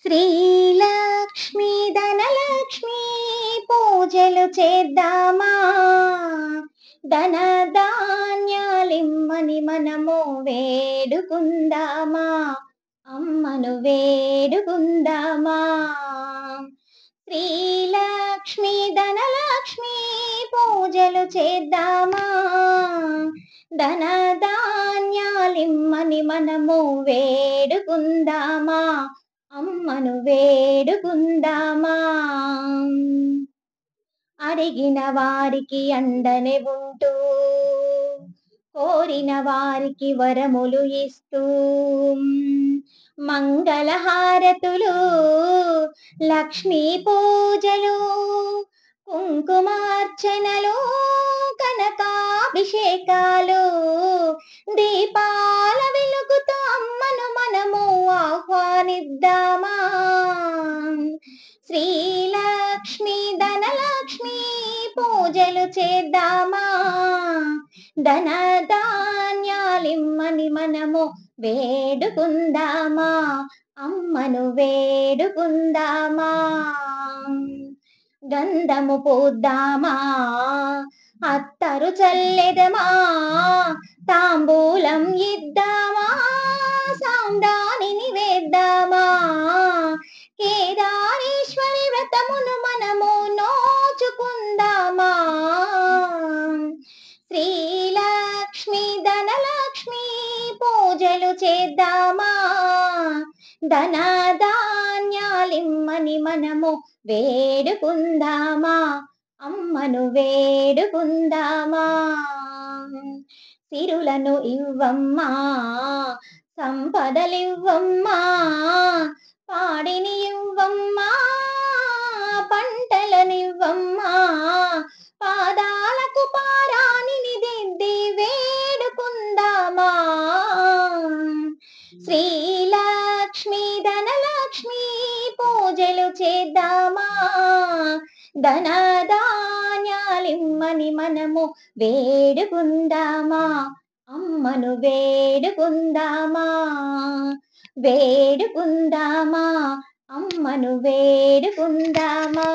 శ్రీలక్ష్మి ధనలక్ష్మి పూజలు చేద్దామా, ధనధాన్యాలిమ్మని మనము వేడుకుందామా, అమ్మను వేడుకుందామా. శ్రీలక్ష్మి ధనలక్ష్మి పూజలు చేద్దామా, ధనధాన్యాలిమ్మని మనము వేడుకుందామా, అమ్మను వేడుకుందామా. అడిగిన వారికి అండనే ఉంటూ, కోరిన వారికి వరములు ఇస్తూ, మంగళహారతులు, లక్ష్మీ పూజలు, కుంకుమార్చనలు, కనకాభిషేకాలు, దీపాల వెలుగుతో అమ్మను మనము ఆహ్వానిద్దామా. శ్రీలక్ష్మి ధనలక్ష్మి పూజలు చేద్దామా, ధనధాన్యాలిమ్మని మనము వేడుకుందామా, అమ్మను వేడుకుందామా. గంధము పూద్దామా, అత్తరు చల్లెదమా, తాంబూలం ఇద్దామా, సాంబ్రాణిని వేద్దామా, కేదారేశ్వరి వ్రతమును మనము నోచుకుందామా. శ్రీలక్ష్మి ధనలక్ష్మి పూజలు చేద్దామా, ధనధాన్యాలిమ్మని మనము వేడుకుందామా, అమ్మను వేడుకుందామా. సిరులను ఇవ్వమ్మా, సంపదలివ్వమ్మా, పాడిని ఇవ్వమ్మా, పంటలనివ్వమ్మా, పాదాలకు పారాణిని దిద్ది వేడుకుందామా. శ్రీలక్ష్మి ధనలక్ష్మి పూజలు చేద్దామా, ధనధాన్యాలిమ్మని మనము వేడుకుందామా, అమ్మను వేడుకుందామా. వేడుకుందామా, అమ్మను వేడుకుందామా.